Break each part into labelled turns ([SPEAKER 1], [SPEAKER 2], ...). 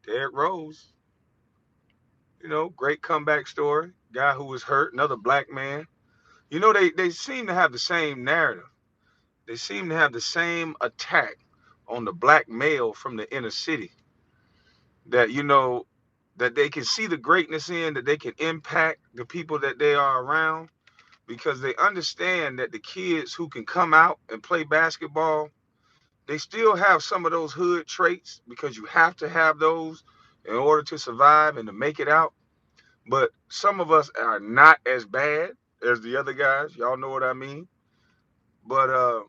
[SPEAKER 1] Derrick Rose, great comeback story. Guy who was hurt, another black man. They seem to have the same narrative. They seem to have the same attack on the black male from the inner city that, that they can see the greatness in, that they can impact the people that they are around because they understand that the kids who can come out and play basketball, they still have some of those hood traits because you have to have those in order to survive and to make it out. But some of us are not as bad as the other guys. Y'all know what I mean? But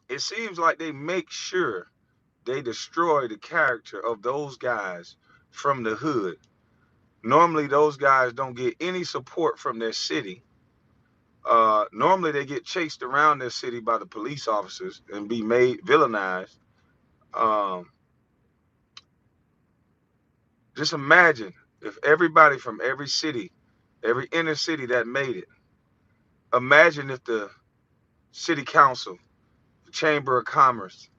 [SPEAKER 1] it seems like they make sure they destroy the character of those guys from the hood. Normally, those guys don't get any support from their city. Normally, they get chased around their city by the police officers and be made villainized. Um, just imagine if everybody from every city, every inner city that made it, imagine if the city council, the chamber of commerce,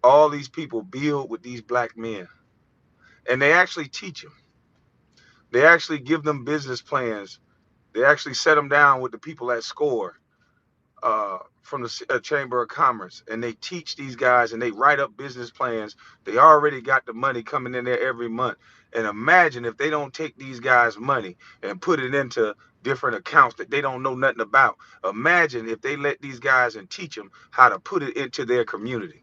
[SPEAKER 1] all these people build with these black men and they actually teach them. They actually give them business plans. They actually set them down with the people at SCORE from the Chamber of Commerce, and they teach these guys and they write up business plans. They already got the money coming in there every month. And imagine if they don't take these guys' money and put it into different accounts that they don't know nothing about. Imagine if they let these guys and teach them how to put it into their community.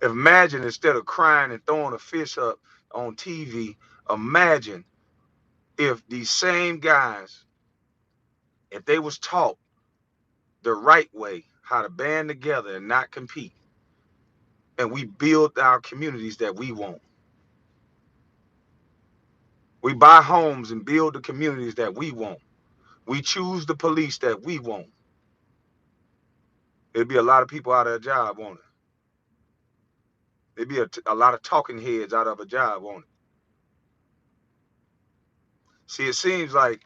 [SPEAKER 1] Imagine instead of crying and throwing a fish up on TV, imagine if these same guys, if they was taught the right way, how to band together and not compete, and we build our communities that we want. We buy homes and build the communities that we want. We choose the police that we want. There'd be a lot of people out of a job, won't it? There'd be a lot of talking heads out of a job, won't it? See, it seems like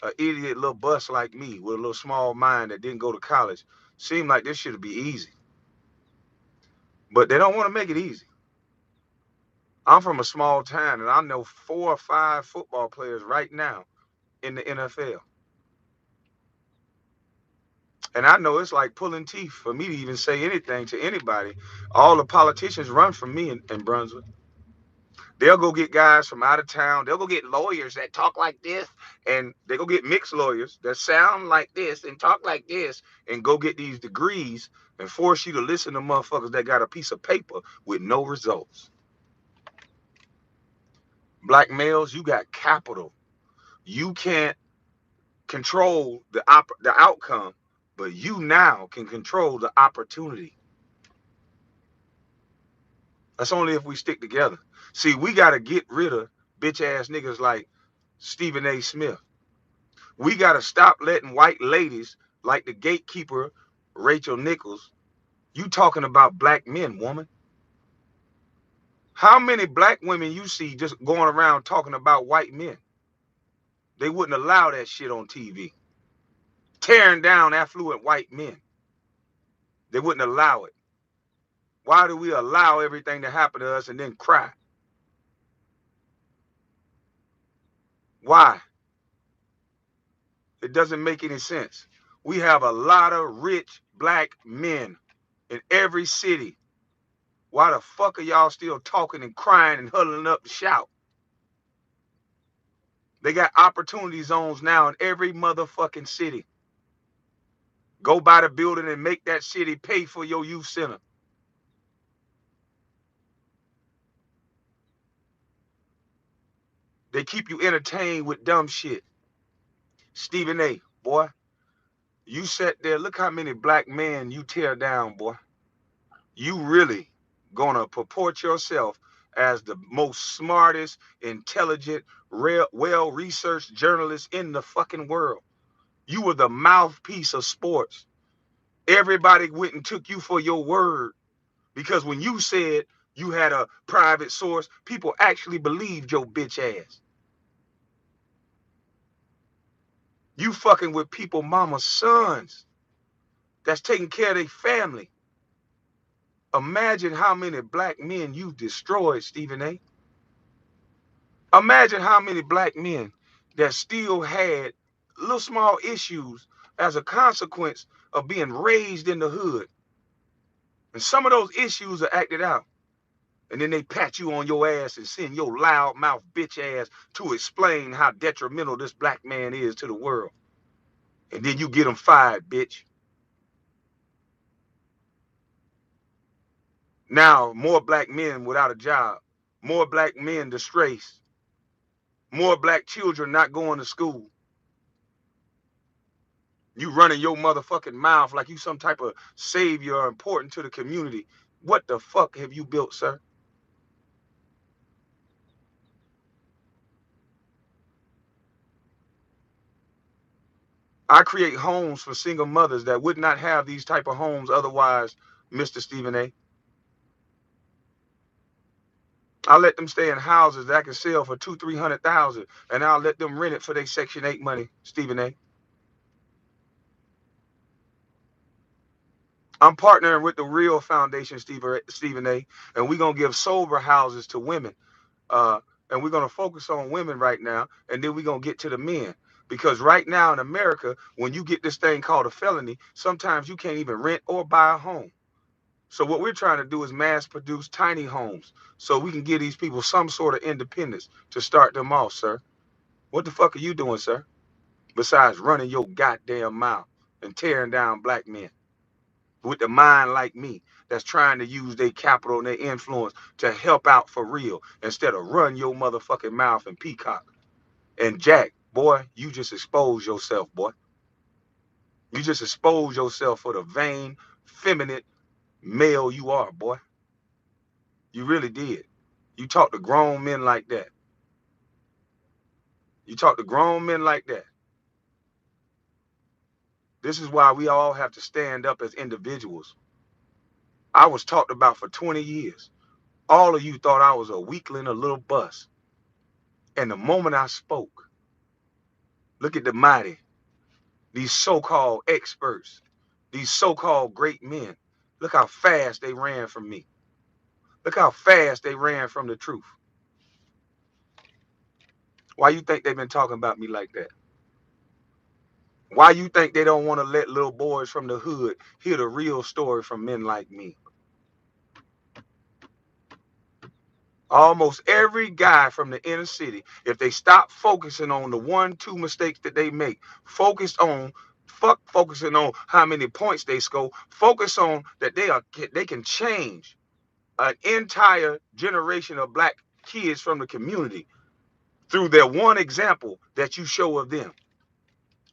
[SPEAKER 1] an idiot little bus like me with a little small mind that didn't go to college seemed like this should be easy. But they don't want to make it easy. I'm from a small town and I know 4 or 5 football players right now in the NFL. And I know it's like pulling teeth for me to even say anything to anybody. All the politicians run from me in Brunswick. They'll go get guys from out of town. They'll go get lawyers that talk like this, and they go get mixed lawyers that sound like this and talk like this, and go get these degrees and force you to listen to motherfuckers that got a piece of paper with no results. Black males, you got capital. You can't control the outcome, but you now can control the opportunity. That's only if we stick together. See, we got to get rid of bitch ass niggas like Stephen A. Smith. We got to stop letting white ladies like the gatekeeper, Rachel Nichols. You talking about black men, woman. How many black women you see just going around talking about white men? They wouldn't allow that shit on TV. Tearing down affluent white men. They wouldn't allow it. Why do we allow everything to happen to us and then cry? Why? It doesn't make any sense. We have a lot of rich black men in every city. Why the fuck are y'all still talking and crying and huddling up to shout? They got opportunity zones now in every motherfucking city. Go buy the building and make that city pay for your youth center. They keep you entertained with dumb shit. Stephen A., boy, you sat there, look how many black men you tear down, boy. You really gonna purport yourself as the most smartest, intelligent, well-researched journalist in the fucking world. You were the mouthpiece of sports. Everybody went and took you for your word because when you said you had a private source, people actually believed your bitch ass. You fucking with people, mama's sons that's taking care of their family. Imagine how many black men you destroyed, Stephen A. Imagine how many black men that still had little small issues as a consequence of being raised in the hood. And some of those issues are acted out. And then they pat you on your ass and send your loud mouth bitch ass to explain how detrimental this black man is to the world. And then you get him fired, bitch. Now, more black men without a job, more black men disgraced, more black children not going to school. You running your motherfucking mouth like you some type of savior or important to the community. What the fuck have you built, sir? I create homes for single mothers that would not have these type of homes otherwise, Mr. Stephen A. I let them stay in houses that I can sell for 200,000-300,000, and I'll let them rent it for their Section 8 money, Stephen A. I'm partnering with the Real Foundation, Stephen A., and we're gonna give sober houses to women. Uh, and we're gonna focus on women right now, and then we're gonna get to the men. Because right now in America, when you get this thing called a felony, sometimes you can't even rent or buy a home. So what we're trying to do is mass produce tiny homes so we can give these people some sort of independence to start them off, sir. What the fuck are you doing, sir? Besides running your goddamn mouth and tearing down black men with the mind like me that's trying to use their capital and their influence to help out for real instead of run your motherfucking mouth and peacock. And Jack, boy, you just expose yourself, boy. You just expose yourself for the vain, feminine male you are, boy. You really did. You talk to grown men like that. You talk to grown men like that. This is why we all have to stand up as individuals. I was talked about for 20 years. All of you thought I was a weakling, a little bus. And the moment I spoke, look at the mighty, these so-called experts, these so-called great men. Look how fast they ran from me. Look how fast they ran from the truth. Why you think they've been talking about me like that? Why you think they don't want to let little boys from the hood hear the real story from men like me? Almost every guy from the inner city, if they stop focusing on the 1-2 mistakes that they make, focusing on how many points they score, focus on that they can change an entire generation of black kids from the community through their one example that you show of them.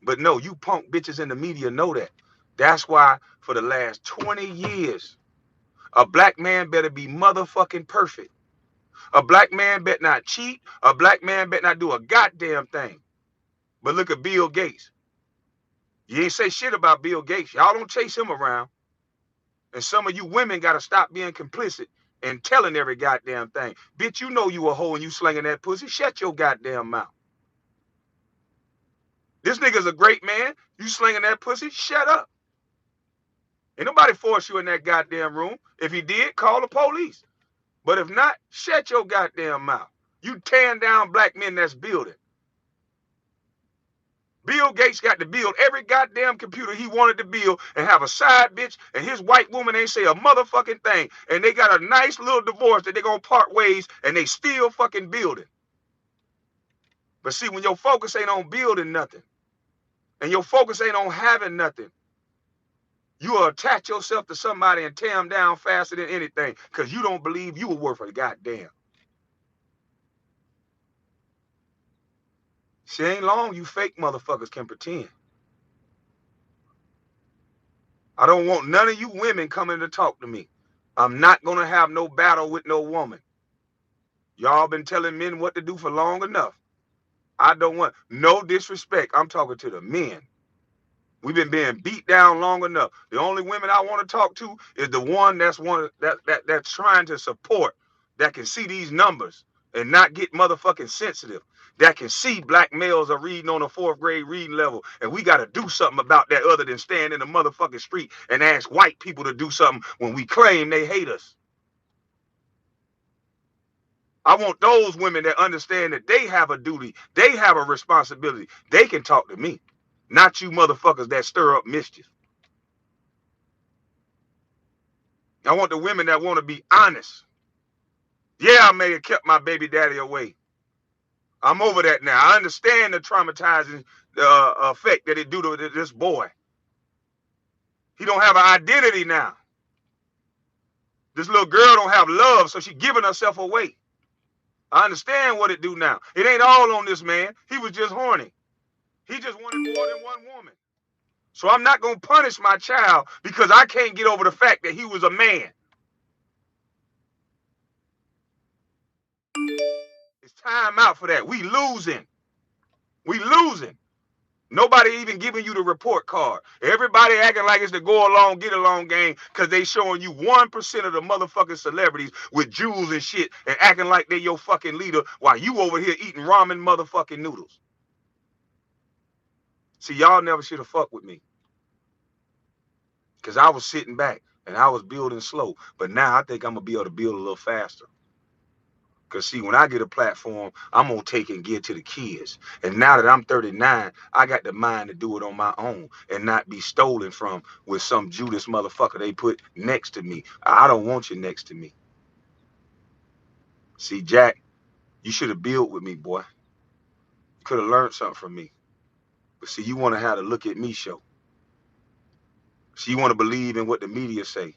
[SPEAKER 1] But no, you punk bitches in the media know that. That's why for the last 20 years, a black man better be motherfucking perfect. A black man bet not cheat. A black man bet not do a goddamn thing. But look at Bill Gates. You ain't say shit about Bill Gates. Y'all don't chase him around. And some of you women got to stop being complicit and telling every goddamn thing. Bitch, you know you a hoe and you slinging that pussy. Shut your goddamn mouth. This nigga's a great man. You slinging that pussy. Shut up. Ain't nobody force you in that goddamn room. If he did, call the police. But if not, shut your goddamn mouth. You tearing down black men that's building. Bill Gates got to build every goddamn computer he wanted to build and have a side bitch, and his white woman ain't say a motherfucking thing. And they got a nice little divorce that they gonna part ways and they still fucking building. But see, when your focus ain't on building nothing and your focus ain't on having nothing, you will attach yourself to somebody and tear them down faster than anything because you don't believe you were worth a goddamn. See, ain't long you fake motherfuckers can pretend. I don't want none of you women coming to talk to me. I'm not going to have no battle with no woman. Y'all been telling men what to do for long enough. I don't want no disrespect. I'm talking to the men. We've been being beat down long enough. The only women I want to talk to is the one that's trying to support, that can see these numbers and not get motherfucking sensitive. that can see black males are reading on a 4th grade reading level, and we got to do something about that other than stand in the motherfucking street and ask white people to do something when we claim they hate us. I want those women that understand that they have a duty, they have a responsibility. They can talk to me, not you motherfuckers that stir up mischief. I want the women that want to be honest. Yeah, I may have kept my baby daddy away. I'm over that now. I understand the traumatizing effect that it do to this boy. He don't have an identity now. This little girl don't have love, so she giving herself away. I understand what it do now. It ain't all on this man. He was just horny. He just wanted more than one woman. So I'm not going to punish my child because I can't get over the fact that he was a man. It's time out for that. We losing. We losing. Nobody even giving you the report card. Everybody acting like it's the go along, get along game because they showing you 1% of the motherfucking celebrities with jewels and shit and acting like they your fucking leader while you over here eating ramen motherfucking noodles. See, y'all never should have fucked with me because I was sitting back and I was building slow. But now I think I'm going to be able to build a little faster. Because, see, when I get a platform, I'm going to take and give to the kids. And now that I'm 39, I got the mind to do it on my own and not be stolen from with some Judas motherfucker they put next to me. I don't want you next to me. See, Jack, you should have built with me, boy. You could have learned something from me. But, see, you want to have a look at me show. See, you want to believe in what the media say.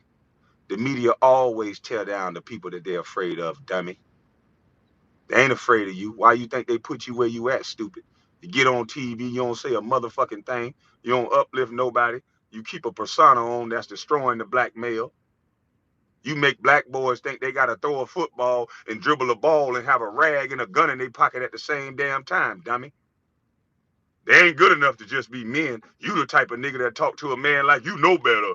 [SPEAKER 1] The media always tear down the people that they're afraid of, dummy. They ain't afraid of you. Why you think they put you where you at, stupid? You get on TV, you don't say a motherfucking thing. You don't uplift nobody. You keep a persona on that's destroying the black male. You make black boys think they got to throw a football and dribble a ball and have a rag and a gun in their pocket at the same damn time, dummy. They ain't good enough to just be men. You the type of nigga that talk to a man like you know better.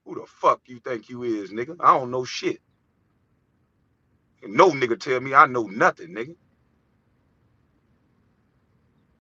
[SPEAKER 1] Who the fuck you think you is, nigga? I don't know shit. And no nigga tell me I know nothing, nigga.